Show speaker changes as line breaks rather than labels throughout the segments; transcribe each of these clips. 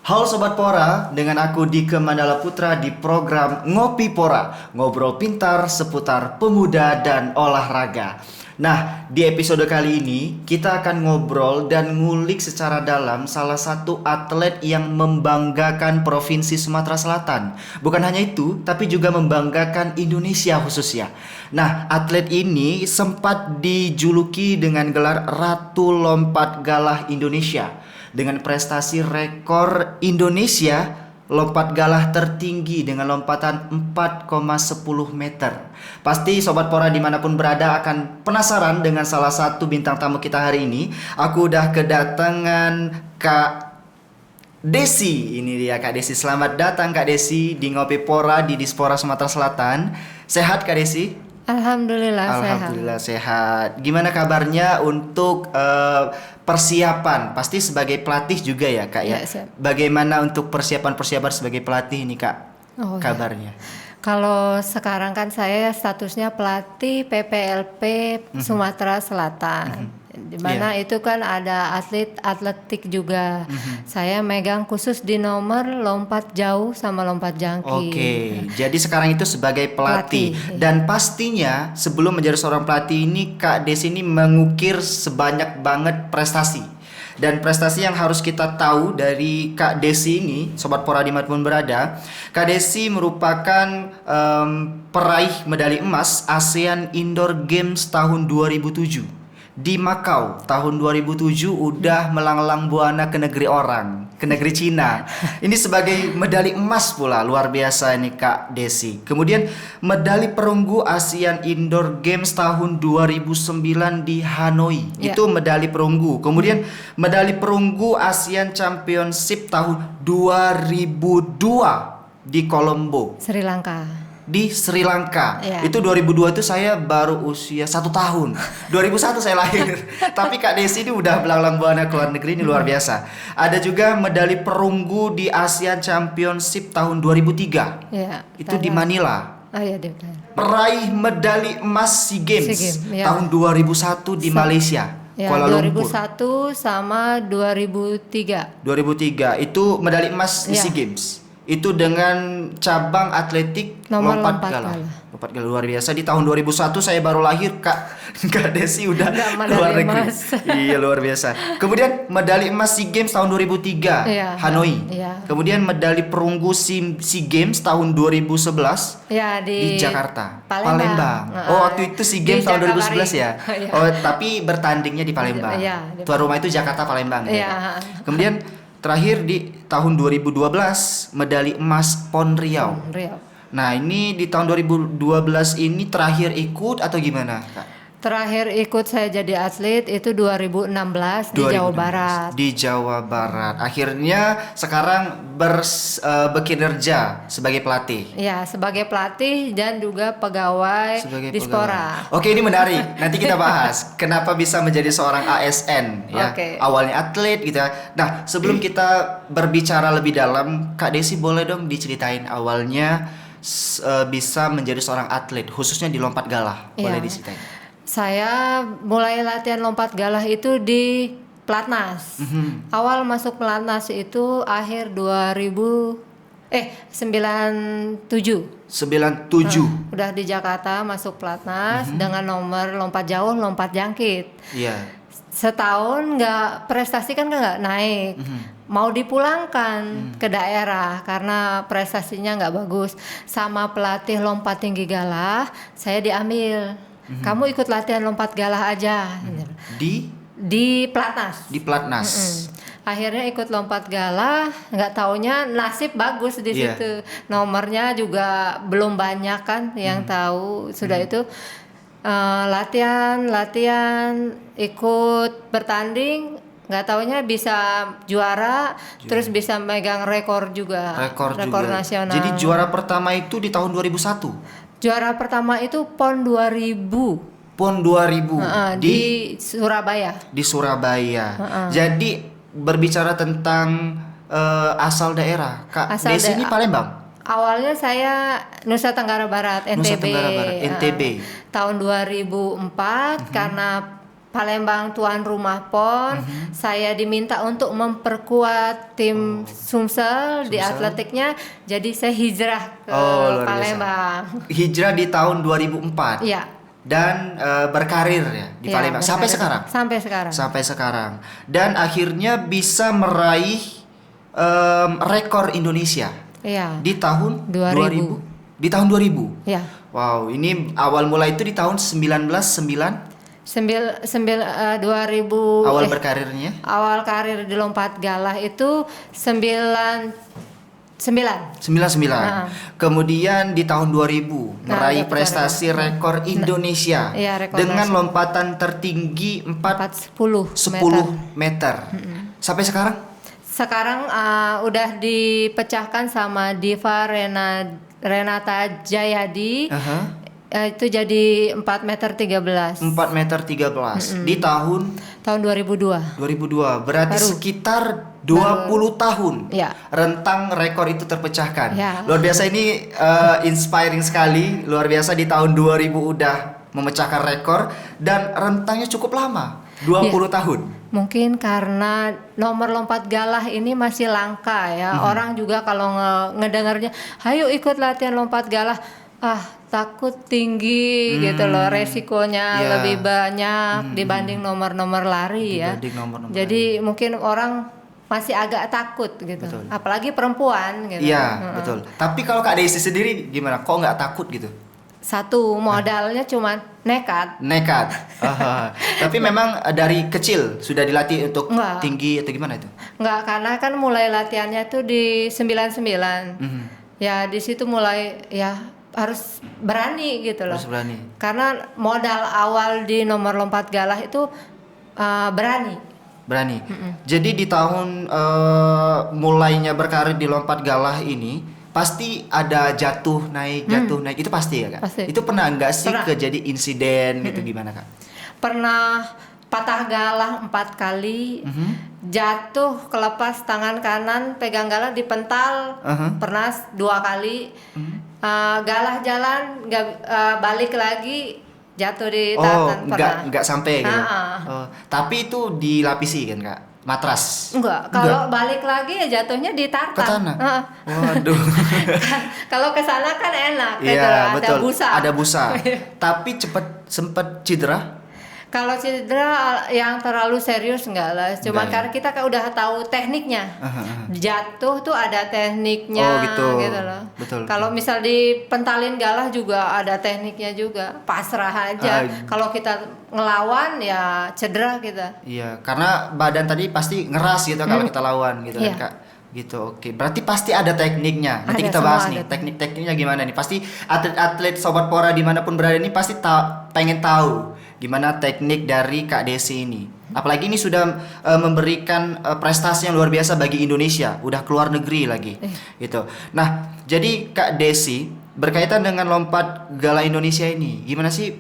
Halo Sobat Pora, dengan aku Dike Mandala Putra di program Ngopi Pora, ngobrol pintar seputar pemuda dan olahraga. Nah, di episode kali ini kita akan ngobrol dan ngulik secara dalam salah satu atlet yang membanggakan Provinsi Sumatera Selatan. Bukan hanya itu, tapi juga membanggakan Indonesia khususnya. Nah, atlet ini sempat dijuluki dengan gelar Ratu Lompat Galah Indonesia. Dengan prestasi rekor Indonesia lompat galah tertinggi dengan lompatan 4,10 meter. Pasti Sobat Pora dimanapun berada akan penasaran dengan salah satu bintang tamu kita hari ini. Aku udah kedatangan Kak Desi. Ini dia Kak Desi. Selamat datang Kak Desi di Ngopi Pora di Dispora Sumatera Selatan. Sehat Kak Desi?
Alhamdulillah
sehat. Gimana kabarnya untuk persiapan? Pasti sebagai pelatih juga ya Kak ya.
Siap.
Bagaimana untuk persiapan sebagai pelatih ini Kak? Kabarnya?
Kalau sekarang kan saya statusnya pelatih PPLP Sumatera Selatan. Di mana itu kan ada atletik juga. Saya megang khusus di nomor lompat jauh sama lompat jangkit.
Oke, jadi sekarang itu sebagai pelatih. Dan pastinya sebelum menjadi seorang pelatih ini Kak Desi ini mengukir sebanyak banget prestasi. Dan prestasi yang harus kita tahu dari Kak Desi ini, Sobat Pora dimanapun berada, Kak Desi merupakan peraih medali emas ASEAN Indoor Games tahun 2007. Di Makau tahun 2007 udah melanglang buana ke negeri orang, ke negeri Cina. Ini sebagai medali emas pula, luar biasa ini Kak Desi. Kemudian medali perunggu ASEAN Indoor Games tahun 2009 di Hanoi. Itu medali perunggu. Kemudian medali perunggu ASEAN Championship tahun 2002 di Colombo,
Sri Lanka.
di Sri Lanka. Itu 2002 itu saya baru usia 1 tahun. 2001 saya lahir. Tapi Kak Desi ini udah melanglang buana ke luar negeri, ini luar biasa. Ada juga medali perunggu di Asian Championship tahun 2003. Itu di Manila. Peraih medali emas SEA Games tahun 2001 di Malaysia. Kuala Lumpur.
2001 sama 2003.
2003 itu medali emas di SEA Games. Itu dengan cabang atletik lompat galah. Lompat galah luar biasa. Di tahun 2001 saya baru lahir Kak Desi udah luar negeri. Iya luar biasa. Kemudian medali emas SEA Games tahun 2003 Hanoi. Kemudian medali perunggu SEA Games tahun 2011 di Jakarta. Palembang. Waktu itu SEA Games tahun 2011 ya. Tapi bertandingnya di Palembang. Tuan rumah itu Jakarta Palembang. Kemudian terakhir di tahun 2012 medali emas PON Riau. Nah ini di tahun 2012 ini terakhir ikut atau gimana Kak?
Terakhir ikut saya jadi atlet itu 2016 di Jawa Barat.
Di Jawa Barat. Akhirnya sekarang bekinerja sebagai pelatih.
Ya, sebagai pelatih dan juga pegawai Dispora.
Oke, ini menarik. Nanti kita bahas kenapa bisa menjadi seorang ASN ya. Awalnya atlet gitu ya. Nah, sebelum kita berbicara lebih dalam, Kak Desi boleh dong diceritain awalnya bisa menjadi seorang atlet khususnya di lompat galah. Boleh diceritain?
Saya mulai latihan lompat galah itu di Platnas. Awal masuk Platnas itu akhir 97.
Udah
di Jakarta masuk Platnas dengan nomor lompat jauh, lompat jangkit. Setahun prestasi kan nggak naik. Mau dipulangkan ke daerah karena prestasinya nggak bagus. Sama pelatih lompat tinggi galah, saya diambil. Kamu ikut latihan lompat galah aja. Di Platnas. Akhirnya ikut lompat galah, nggak taunya nasib bagus di situ. Nomornya juga belum banyak kan yang tahu. Sudah itu latihan, ikut bertanding, nggak taunya bisa juara, terus bisa megang rekor juga. Rekor nasional.
Jadi juara pertama itu di tahun 2001.
Juara pertama itu PON 2000.
PON 2000
di Surabaya.
Di Surabaya. Jadi berbicara tentang asal daerah, Kak Desi ini Palembang.
Awalnya saya Nusa Tenggara Barat, NTB.
Nusa Tenggara Barat, NTB.
Tahun 2004 karena Palembang tuan rumah PON. Saya diminta untuk memperkuat tim Sumsel di atletiknya. Jadi saya hijrah ke Palembang.
Hijrah di tahun 2004.
Iya.
Dan berkarir ya di Palembang sampai sekarang. Sampai sekarang. Dan akhirnya bisa meraih rekor Indonesia.
Iya.
Di tahun 2000. Di tahun 2000.
Iya.
Wow, ini awal mulai itu di tahun 1909.
2000
awal berkarirnya.
Awal karir di lompat galah itu 99.
Kemudian di tahun 2000 meraih prestasi rekor Indonesia dengan lompatan tertinggi 10 meter. Sampai sekarang?
Sekarang udah dipecahkan sama Diva Renata Jayadi. Itu jadi 4 meter 13.
4 meter 13 di tahun
2002.
Berarti sekitar 20 tahun
ya.
Rentang rekor itu terpecahkan. Luar biasa, ini inspiring sekali. Luar biasa, di tahun 2000 udah memecahkan rekor dan rentangnya cukup lama, 20 tahun.
Mungkin karena nomor lompat galah ini masih langka ya. Orang juga kalau ngedengarnya, "Hayo ikut latihan lompat galah." Takut tinggi gitu loh, resikonya lebih banyak dibanding nomor-nomor lari ya. Jadi mungkin orang masih agak takut gitu. Betul. Apalagi perempuan gitu.
Iya, betul. Tapi kalau Kak Desi sendiri gimana? Kok nggak takut gitu?
Satu, modalnya cuma nekat.
Tapi memang dari kecil sudah dilatih untuk tinggi atau gimana itu?
Enggak, karena kan mulai latihannya tuh di 99. Ya di situ mulai ya harus berani gitu loh. Karena modal awal di nomor lompat galah itu berani. Jadi di tahun mulainya berkarir di lompat galah ini pasti ada jatuh naik itu pasti ya Kak? Pasti. Itu pernah nggak sih kejadian insiden gitu gimana Kak? Pernah patah galah 4 kali, jatuh kelepas tangan kanan, pegang galah dipental, pernah 2 kali. Galah jalan balik lagi, jatuh di tangan.
Nggak sampai gitu. Tapi itu dilapisi kan Kak? Matras?
Enggak. Kalau balik lagi ya jatuhnya di tartan.
Ke tanah? Waduh.
Kalau ke sana kan enak,
iya,
gitu,
betul. Ada busa. Tapi sempat cedera?
Kalau cedera yang terlalu serius enggak lah, cuman karena kita kan udah tahu tekniknya. Jatuh tuh ada tekniknya gitu loh. Betul. Kalau misal dipentalin galah juga ada tekniknya juga. Pasrah aja. Kalau kita ngelawan ya cedera kita. Iya,
karena badan tadi pasti ngeras gitu kalau kita lawan gitu kan Kak. Gitu, oke. Berarti pasti ada tekniknya. Nanti kita bahas nih tekniknya gimana nih. Pasti atlet-atlet Sobat Pora dimanapun berada ini pasti pengen tahu gimana teknik dari Kak Desi ini. Apalagi ini sudah memberikan prestasi yang luar biasa bagi Indonesia, udah keluar negeri lagi, gitu. Nah, jadi Kak Desi berkaitan dengan lompat galah Indonesia ini, gimana sih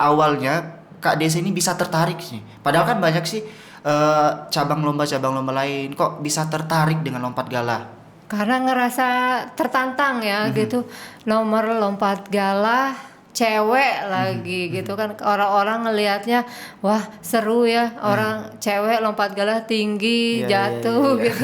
awalnya Kak Desi ini bisa tertarik sih? Padahal kan banyak sih cabang lomba lain, kok bisa tertarik dengan lompat galah?
Karena ngerasa tertantang ya, gitu. Nomor lompat galah cewek lagi gitu kan, orang-orang ngelihatnya wah seru ya, orang cewek lompat galah tinggi, jatuh gitu.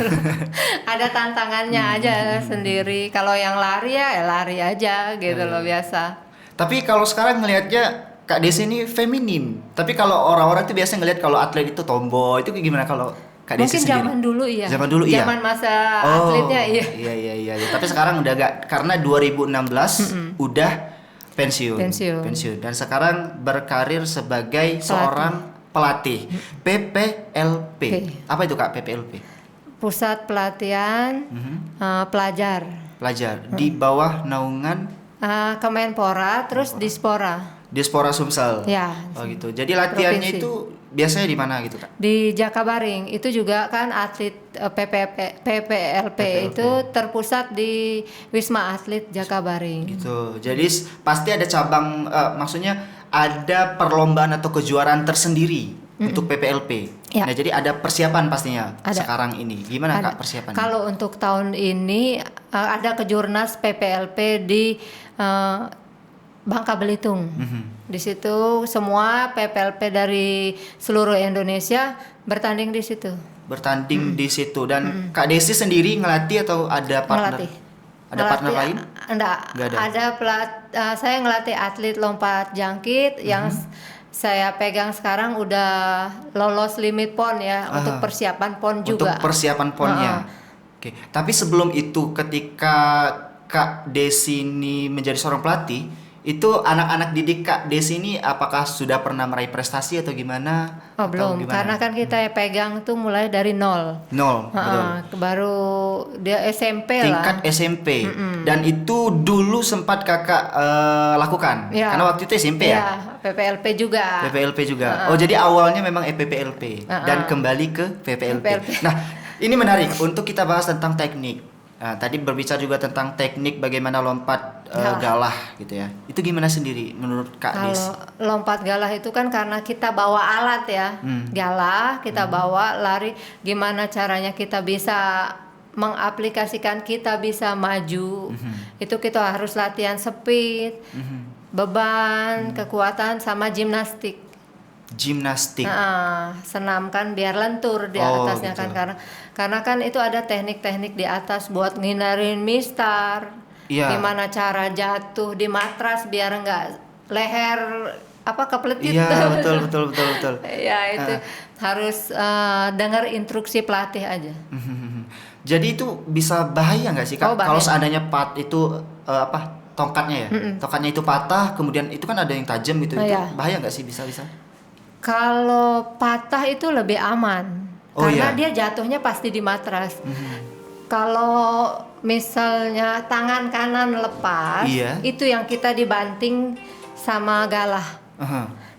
Ada tantangannya aja sendiri. Kalau yang lari ya lari aja gitu loh, biasa.
Tapi kalau sekarang ngelihatnya Kak Desi ini feminim. Tapi kalau orang-orang tuh biasa ngelihat kalau atlet itu tomboy, itu gimana kalau Kak Desi sendiri?
Mungkin zaman dulu iya. Zaman masa atletnya iya.
Iya. Tapi sekarang udah gak, karena 2016 udah pensiun. Dan sekarang berkarir sebagai seorang pelatih PPLP. Apa itu Kak PPLP?
Pusat Pelatihan Pelajar. Di
bawah naungan
Kemenpora, terus Dispora Sumsel. Ya.
Oh gitu. Jadi latihannya itu biasanya di mana gitu Kak?
Di Jakabaring. Itu juga kan atlet PPLP itu terpusat di Wisma Atlet Jakabaring. Gitu.
Jadi pasti ada cabang, maksudnya ada perlombaan atau kejuaraan tersendiri untuk PPLP. Ya. Nah, jadi ada persiapan pastinya sekarang ini. Gimana Kak persiapannya?
Kalau untuk tahun ini ada kejurnas PPLP di Bangka Belitung. Di situ semua PPLP dari seluruh Indonesia bertanding di situ.
Bertanding di situ. Dan Kak Desi sendiri ngelatih atau ada partner?
Ngelatih.
Ada partner lain?
Enggak. Ada saya ngelatih atlet lompat jangkit yang saya pegang sekarang udah lolos limit PON ya, untuk persiapan PON juga.
Untuk persiapan PON-nya. Oke. Tapi sebelum itu ketika Kak Desi ini menjadi seorang pelatih, itu anak-anak didik Kak Desi ini apakah sudah pernah meraih prestasi atau gimana?
Oh, belum, karena kan kita pegang tuh mulai dari nol.
Betul.
Baru dia SMP
tingkat
lah.
SMP. Dan itu dulu sempat Kakak lakukan.
Ya.
Karena waktu itu SMP ya?
PPLP juga.
PPLP juga. Oh, jadi awalnya memang PPLP dan kembali ke PPLP. Nah, ini menarik untuk kita bahas tentang teknik. Nah, tadi berbicara juga tentang teknik bagaimana lompat galah gitu ya. Itu gimana sendiri menurut Kak Des?
Kalau lompat galah itu kan karena kita bawa alat ya. Galah kita bawa, lari, gimana caranya kita bisa mengaplikasikan, kita bisa maju. Itu kita harus latihan speed, beban, kekuatan, sama gimnastik. Senam kan biar lentur di atasnya
gitu.
kan, karena kan itu ada teknik-teknik di atas buat ngindarin mistar. Gimana cara jatuh di matras biar enggak leher kepletit.
Iya, betul.
Ya, itu harus dengar instruksi pelatih aja.
Jadi itu bisa bahaya nggak sih Kak? Kalau seandainya itu tongkatnya ya, tongkatnya itu patah, kemudian itu kan ada yang tajam gitu, itu bahaya nggak sih, bisa?
Kalau patah itu lebih aman, karena dia jatuhnya pasti di matras. Kalau misalnya tangan kanan lepas, itu yang kita dibanting sama galah.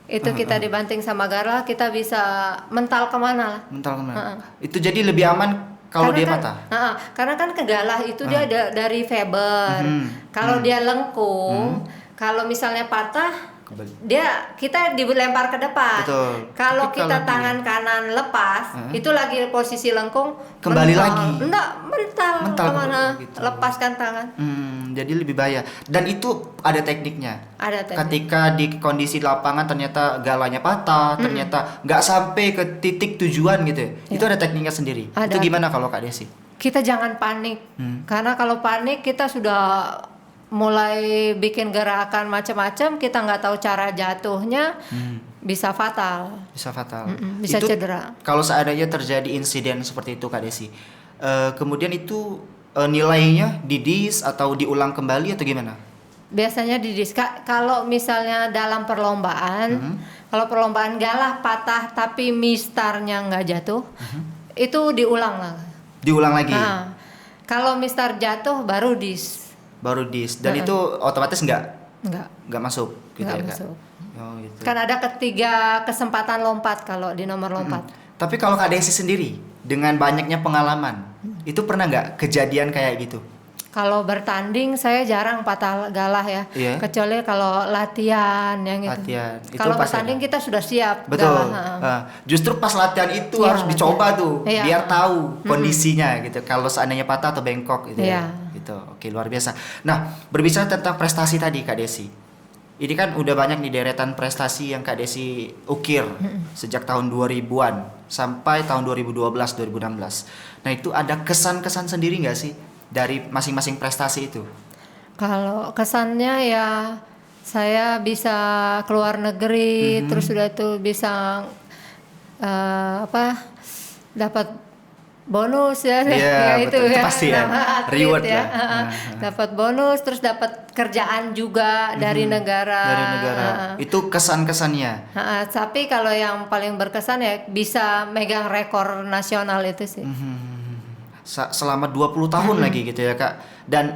Itu kita dibanting sama galah, kita bisa mental kemana lah.
Itu jadi lebih aman kalau dia patah.
Karena kan kegalah itu dia dari fiber. Kalau dia lengkung, kalau misalnya patah, kita dilempar ke depan. Kalau kita tangan kanan lepas, itu lagi posisi lengkung,
kembali lagi.
Mental kemana? Gitu. Lepaskan tangan.
Jadi lebih bahaya. Dan itu ada tekniknya.
Ada teknik.
Ketika di kondisi lapangan ternyata galanya patah, ternyata nggak sampai ke titik tujuan gitu. Itu ada tekniknya sendiri. Itu gimana kalau Kak Desi?
Kita jangan panik. Karena kalau panik kita sudah mulai bikin gerakan macam-macam, kita nggak tahu cara jatuhnya, bisa fatal. Bisa itu, cedera.
Kalau seandainya terjadi insiden seperti itu Kak Desi, kemudian itu nilainya didis atau diulang kembali atau gimana?
Biasanya didis. Kalau misalnya dalam perlombaan, kalau perlombaan galah patah tapi mistarnya nggak jatuh, itu diulang lagi. Kalau mistar jatuh baru dis. Dan itu otomatis nggak masuk gitu ya Kak? Gitu. Kan ada ketiga kesempatan lompat kalau di nomor lompat.
Tapi kalau Kak Desi sendiri dengan banyaknya pengalaman, itu pernah nggak kejadian kayak gitu?
Kalau bertanding saya jarang patah galah ya, kecuali kalau latihan yang itu. Kalau bertanding kita sudah siap.
Betul. Justru pas latihan itu harus dicoba tuh, biar tahu kondisinya gitu. Kalau seandainya patah atau bengkok gitu ya. Gitu. Oke, luar biasa. Nah, berbicara tentang prestasi tadi Kak Desi, ini kan udah banyak nih deretan prestasi yang Kak Desi ukir sejak tahun 2000-an sampai tahun 2012-2016. Nah, itu ada kesan-kesan sendiri nggak sih dari masing-masing prestasi itu?
Kalau kesannya ya saya bisa keluar negeri, terus sudah itu bisa dapat bonus ya, itu
pasti ya, reward ya.
Dapat bonus, terus dapat kerjaan juga dari negara.
Itu kesan-kesannya.
Tapi kalau yang paling berkesan ya bisa megang rekor nasional itu sih.
Selama 20 tahun lagi gitu ya Kak. Dan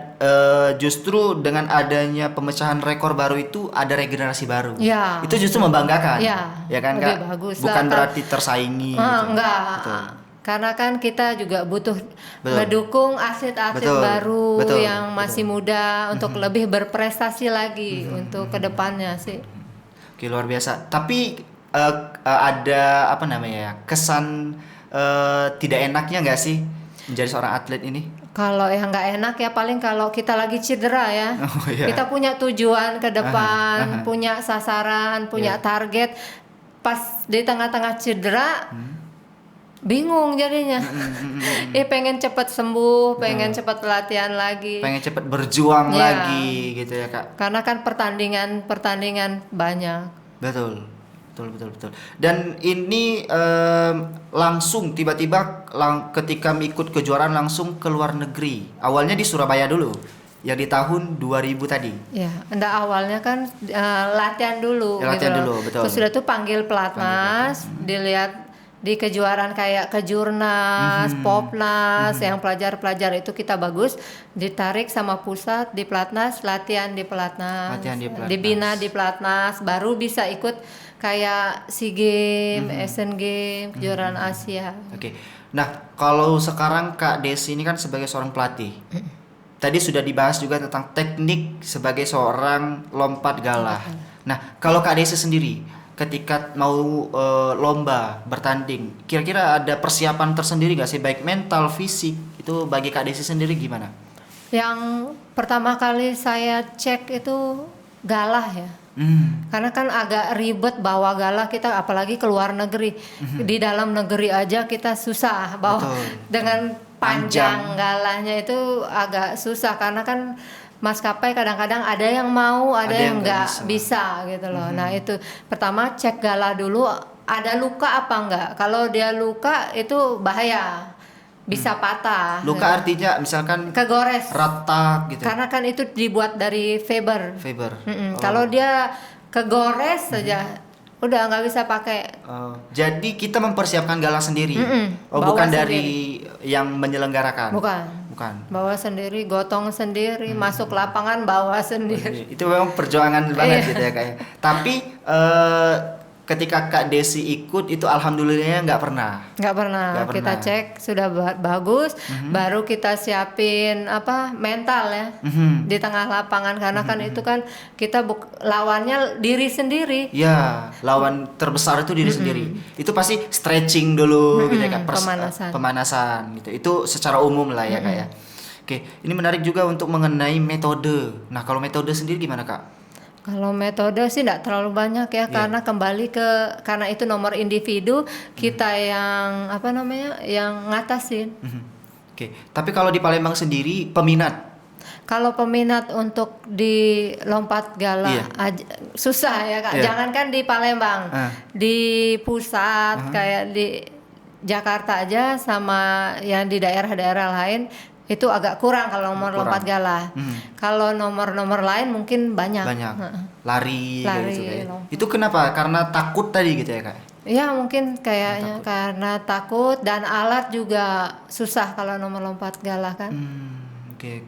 justru dengan adanya pemecahan rekor baru itu ada regenerasi baru. Itu justru membanggakan. Ya kan Kak? Bukan berarti tersaingi gitu.
Enggak. Karena kan kita juga butuh mendukung atlet-atlet baru yang masih muda untuk lebih berprestasi lagi untuk kedepannya sih.
Oke, luar biasa. Tapi ada kesan tidak enaknya nggak sih menjadi seorang atlet ini?
Kalau yang nggak enak ya paling kalau kita lagi cedera ya.
Oh, iya.
Kita punya tujuan ke depan, punya sasaran, punya target. Pas di tengah-tengah cedera, bingung jadinya. Pengen cepat sembuh, pengen cepat latihan lagi.
Pengen cepat berjuang lagi gitu ya Kak.
Karena kan pertandingan banyak.
Betul. Dan ini langsung tiba-tiba ketika ikut kejuaraan langsung ke luar negeri. Awalnya di Surabaya dulu, yang di tahun 2000 tadi.
Ya, awalnya kan latihan dulu.
Latihan
gitu
dulu, betul.
Terus sudah tuh panggil pelatnas, dilihat di kejuaraan kayak Kejurnas, Popnas, yang pelajar-pelajar itu kita bagus, ditarik sama pusat di pelatnas, latihan di pelatnas, dibina di pelatnas, baru bisa ikut kayak SEA Games, Asian Games, kejuaraan Asia.
Oke. Nah, kalau sekarang Kak Desi ini kan sebagai seorang pelatih. Tadi sudah dibahas juga tentang teknik sebagai seorang lompat galah. Nah, kalau Kak Desi sendiri ketika mau lomba bertanding, kira-kira ada persiapan tersendiri nggak sih, baik mental, fisik? Itu bagi Kak Desi sendiri gimana?
Yang pertama kali saya cek itu galah ya. Karena kan agak ribet bawa galah kita, apalagi ke luar negeri. Di dalam negeri aja kita susah bawa. Dengan panjang galahnya itu agak susah, karena kan maskapai kadang-kadang ada yang mau, ada yang nggak bisa gitu loh. Nah itu pertama cek galah dulu, ada luka apa enggak. Kalau dia luka itu bahaya, bisa patah.
Luka artinya misalkan
kegores,
retak gitu.
Karena kan itu dibuat dari fiber. Kalau dia kegores saja, udah nggak bisa pakai.
Jadi kita mempersiapkan galah sendiri. Bukan dari yang menyelenggarakan.
Bukan. Bawa sendiri, gotong sendiri, masuk lapangan bawa sendiri.
Itu memang perjuangan banget gitu ya Kak. Tapi ketika Kak Desi ikut itu alhamdulillahnya nggak pernah.
Kita cek sudah bagus, baru kita siapin mental ya di tengah lapangan, karena kan itu kan kita lawannya diri sendiri.
Ya, lawan terbesar itu diri sendiri. Itu pasti stretching dulu gitu ya Kak. Pemanasan gitu. Itu secara umum lah ya Kak ya. Oke, ini menarik juga untuk mengenai metode. Nah, kalau metode sendiri gimana Kak?
Kalau metode sih tidak terlalu banyak ya, karena kembali karena itu nomor individu, kita yang yang ngatasin.
Oke. Tapi kalau di Palembang sendiri peminat?
Kalau peminat untuk di lompat galah susah ya Kak. Jangankan di Palembang, di pusat kayak di Jakarta aja sama yang di daerah-daerah lain itu agak kurang kalau nomor lompat galah. Kalau nomor-nomor lain mungkin banyak.
Lari gitu. Itu kenapa? Karena takut tadi gitu ya Kak?
Ya mungkin kayaknya karena takut, dan alat juga susah kalau nomor lompat galah kan.
Oke.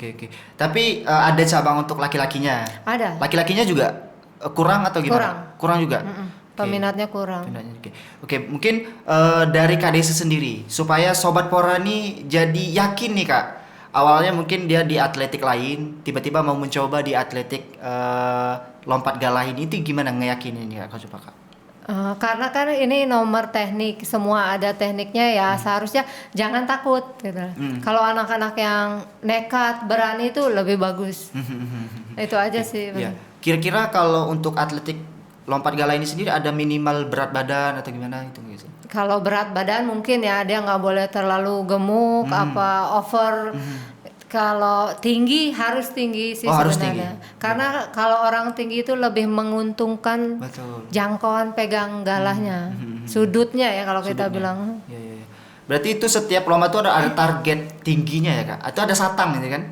Tapi ada cabang untuk laki-lakinya?
Ada.
Laki-lakinya juga kurang atau gimana? Kurang juga?
Peminatnya kurang.
Oke, mungkin dari Kak Desi sendiri, supaya Sobat Pora nih jadi yakin nih Kak. Awalnya mungkin dia di atletik lain, tiba-tiba mau mencoba di atletik lompat galah ini, itu gimana ngeyakininnya Kak? Coba Kak.
Karena kan ini nomor teknik, semua ada tekniknya ya, seharusnya jangan takut gitu. Kalau anak-anak yang nekat, berani itu lebih bagus. Itu aja sih.
Ya. Kira-kira kalau untuk atletik lompat galah ini sendiri ada minimal berat badan atau gimana itu gitu?
Kalau berat badan mungkin ya dia nggak boleh terlalu gemuk, over. Kalau tinggi harus tinggi sih sebenarnya. Harus tinggi. Karena kalau orang tinggi itu lebih menguntungkan jangkauan pegang galahnya, sudutnya ya kalau kita bilang.
Ya. Berarti itu setiap lomba itu ada target tingginya ya Kak? Atau ada satang gitu kan?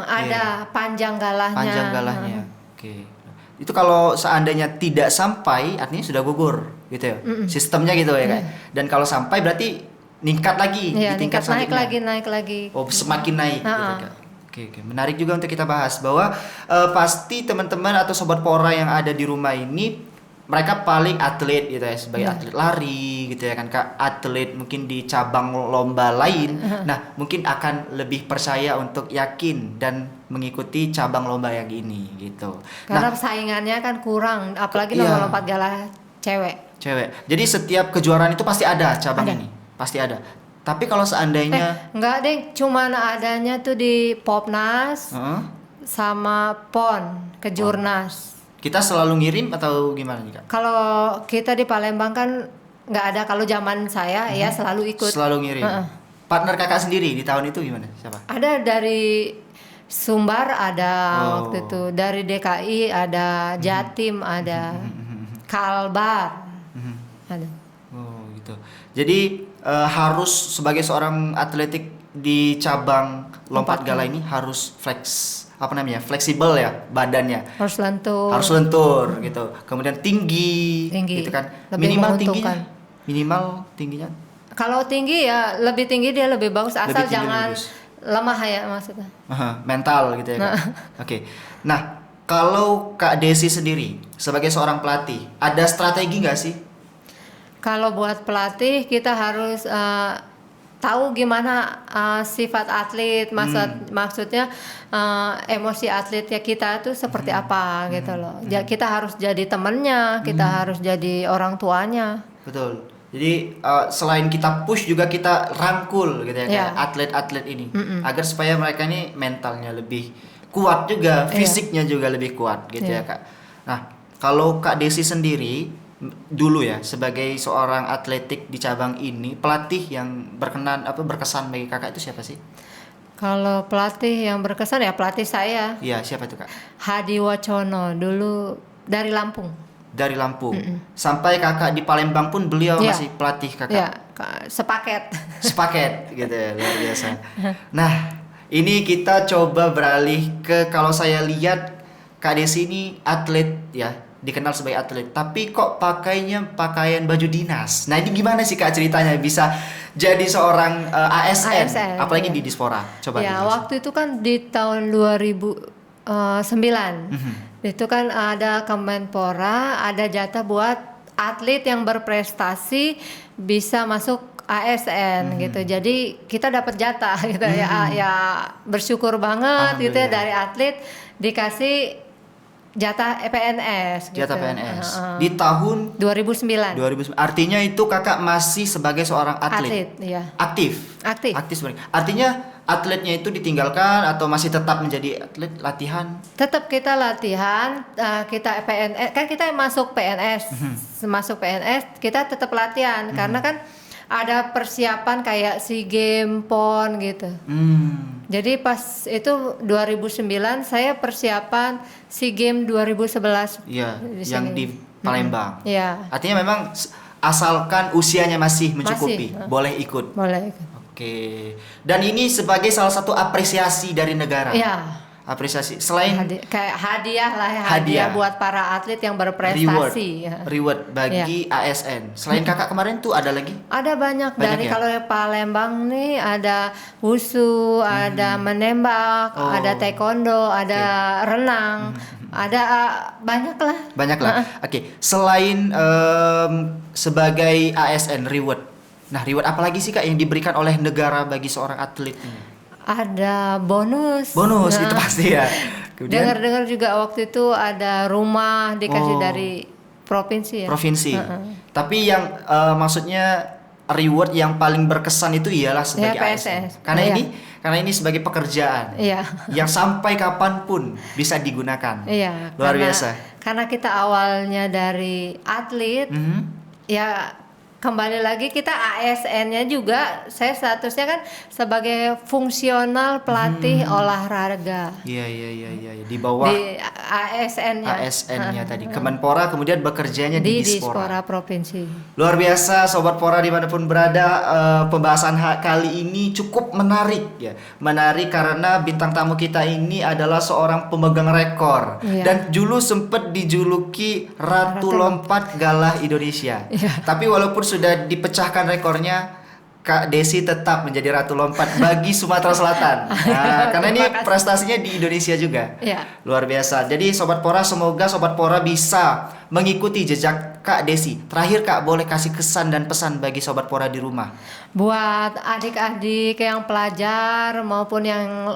Ada panjang galahnya.
Oke. Itu kalau seandainya tidak sampai artinya sudah gugur gitu ya. Sistemnya gitu ya Kak. Dan kalau sampai berarti meningkat lagi di tingkat selanjutnya.
Naik lagi.
Oh, semakin naik gitu Kak. Oke. Menarik juga untuk kita bahas bahwa pasti teman-teman atau Sobat Pora yang ada di rumah ini mereka paling atlet gitu ya, sebagai atlet lari gitu ya kan Kak, atlet mungkin di cabang lomba lain. Nah, mungkin akan lebih percaya untuk yakin dan mengikuti cabang lomba yang ini gitu.
Karena saingannya kan kurang, apalagi nomor lompat galah cewek.
Jadi setiap kejuaraan itu pasti ada cabang ini. Pasti ada. Tapi kalau seandainya
enggak deh, cuman adanya tuh di Popnas sama PON, Kejurnas.
Kita selalu ngirim atau gimana nih, Kak?
Kalau kita di Palembang kan nggak ada. Kalau zaman saya ya selalu ikut.
Selalu ngirim. Partner Kakak sendiri di tahun itu gimana? Siapa?
Ada dari Sumbar, ada waktu itu. Dari DKI ada, Jatim ada, Kalbar ada.
Oh gitu. Jadi harus sebagai seorang atletik di cabang lompat gala ini harus fleksibel ya badannya.
Harus lentur.
Harus lentur gitu. Kemudian tinggi gitu kan.
Lebih
Minimal tingginya.
Kalau tinggi ya lebih tinggi dia lebih bagus, asal jangan lemah ya maksudnya.
Mental gitu ya. Kak. Oke. Nah, kalau Kak Desi sendiri sebagai seorang pelatih, ada strategi nggak sih?
Kalau buat pelatih kita harus tahu gimana sifat atlet, maksudnya emosi atletnya kita tuh seperti apa gitu loh. Kita harus jadi temannya, kita harus jadi orang tuanya.
Betul. Jadi selain kita push juga kita rangkul gitu ya kayak atlet-atlet ini agar supaya mereka ini mentalnya lebih kuat juga, fisiknya juga lebih kuat gitu ya Kak. Nah, kalau Kak Desi sendiri dulu ya sebagai seorang atletik di cabang ini, pelatih yang berkesan bagi Kakak itu siapa sih?
Kalau pelatih yang berkesan ya pelatih saya.
Iya, siapa itu Kak?
Hadi Wacono, dulu dari Lampung.
Dari Lampung. Sampai Kakak di Palembang pun beliau masih pelatih Kakak.
Iya, sepaket.
Sepaket gitu ya, luar biasa. Nah, ini kita coba beralih ke, kalau saya lihat Kak Desi ini atlet ya, dikenal sebagai atlet, tapi kok pakainya pakaian baju dinas. Nah, ini gimana sih Kak ceritanya bisa jadi seorang ASN, apalagi di Dispora? Coba
ya,
dijelasin.
waktu itu kan di tahun 2009. Itu kan ada Kemenpora, ada jatah buat atlet yang berprestasi bisa masuk ASN gitu. Jadi kita dapat jatah gitu ya bersyukur banget gitu ya, dari atlet dikasih jatah PNS gitu.
Jatah PNS. Di tahun
2009.
Artinya itu Kakak masih sebagai seorang atlet.
Iya.
Aktif sebenarnya. Artinya atletnya itu ditinggalkan atau masih tetap menjadi atlet latihan?
Tetap kita latihan, kita PNS, kan kita masuk PNS. Masuk PNS kita tetap latihan karena kan ada persiapan kayak SEA Games, PON gitu. Jadi pas itu 2009 saya persiapan SEA Games 2011.
Iya, yang di Palembang.
Iya.
Artinya memang asalkan usianya masih mencukupi, boleh ikut.
Boleh ikut.
Oke. Dan ini sebagai salah satu apresiasi dari negara.
Iya.
Apresiasi selain
kayak hadiah lah ya, hadiah buat para atlet yang berprestasi.
Reward bagi ASN. Selain Kakak kemarin tuh ada lagi?
Ada banyak dari ya? Kalau Palembang nih ada wushu, ada menembak, ada taekwondo, ada renang, ada banyak lah.
Banyak lah. Oke. Selain sebagai ASN reward, nah reward apa lagi sih Kak yang diberikan oleh negara bagi seorang atlet ini?
Ada bonus.
Itu pasti ya.
Dengar-dengar juga waktu itu ada rumah dikasih dari provinsi ya.
Provinsi. Tapi yang maksudnya reward yang paling berkesan itu ialah sebagai ASN. Karena ini sebagai pekerjaan. Yang sampai kapanpun bisa digunakan. Luar biasa.
Karena kita awalnya dari atlet, ya kembali lagi kita ASN-nya juga, saya statusnya kan sebagai fungsional pelatih olahraga.
Iya. Di bawah ASN-nya tadi. Kemenpora kemudian bekerjanya di Dispora
provinsi.
Luar biasa Sobat Pora dimanapun berada, pembahasan kali ini cukup menarik ya. Menarik karena bintang tamu kita ini adalah seorang pemegang rekor. Dan dulu sempat dijuluki Ratu Lompat Galah Indonesia. Tapi walaupun sudah dipecahkan rekornya, Kak Desi tetap menjadi Ratu Lompat bagi Sumatera Selatan. Nah, karena ini prestasinya di Indonesia juga. Luar biasa. Jadi Sobat Pora, semoga Sobat Pora bisa mengikuti jejak Kak Desi. Terakhir Kak, boleh kasih kesan dan pesan bagi Sobat Pora di rumah.
Buat adik-adik yang pelajar maupun yang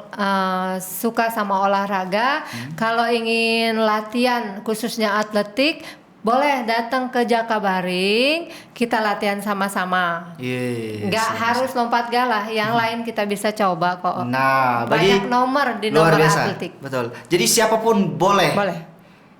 suka sama olahraga, kalau ingin latihan khususnya atletik, Boleh datang ke Jakabaring, kita latihan sama-sama.
Yes,
Nggak harus lompat galah, yang lain kita bisa coba kok.
Nah,
Banyak nomor di
luar
nomor
biasa.
atletik.
Betul. Jadi siapapun boleh.
Boleh.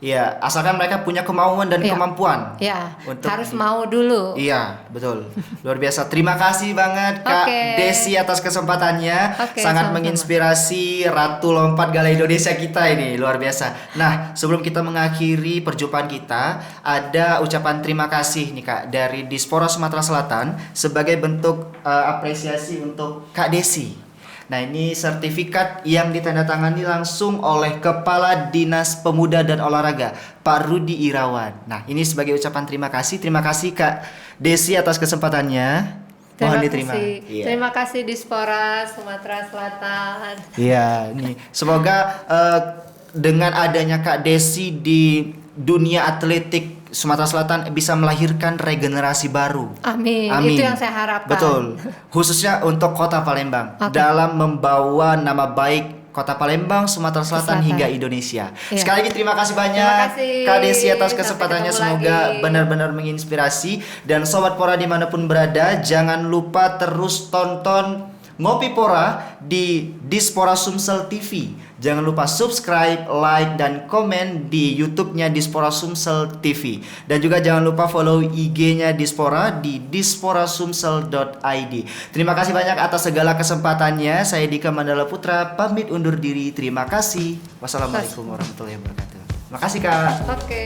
Iya, asalkan mereka punya kemauan dan
Iya.
kemampuan.
Ya,
Untuk
harus mau dulu.
Iya, betul. Luar biasa. Terima kasih banget Kak
Oke.
Desi atas kesempatannya.
Oke,
Sangat
sama-sama.
menginspirasi Ratu Lompat Gala Indonesia kita ini. Luar biasa. Nah, sebelum kita mengakhiri perjumpaan kita, ada ucapan terima kasih nih Kak dari Dispora Sumatera Selatan sebagai bentuk apresiasi untuk Kak Desi. Nah, ini sertifikat yang ditandatangani langsung oleh Kepala Dinas Pemuda dan Olahraga, Pak Rudi Irawan. Nah, ini sebagai ucapan terima kasih. Terima kasih Kak Desi atas kesempatannya. Mohon diterima. Iya.
Terima kasih Dispora Sumatera Selatan.
Iya, nih. Semoga dengan adanya Kak Desi di dunia atletik Sumatera Selatan bisa melahirkan regenerasi baru.
Amin.
Amin.
Itu yang saya harapkan.
Betul. Khususnya untuk Kota Palembang
Oke.
dalam membawa nama baik Kota Palembang, Sumatera Selatan
Selatan.
hingga Indonesia.
Iya.
Sekali lagi terima kasih banyak
Terima kasih.
Kak Desi atas
Sampai
kesempatannya.
ketemu
Semoga
lagi.
benar-benar menginspirasi. Dan Sobat Pora dimanapun berada, jangan lupa terus tonton Ngopi Pora di Dispora Sumsel TV. Jangan lupa subscribe, like, dan komen di YouTube-nya Dispora Sumsel TV. Dan juga jangan lupa follow IG-nya Dispora di disporasumsel.id. Terima kasih banyak atas segala kesempatannya. Saya Dika Mandala Putra, pamit undur diri. Terima kasih. Wassalamualaikum warahmatullahi wabarakatuh. Terima kasih Kak.
Oke.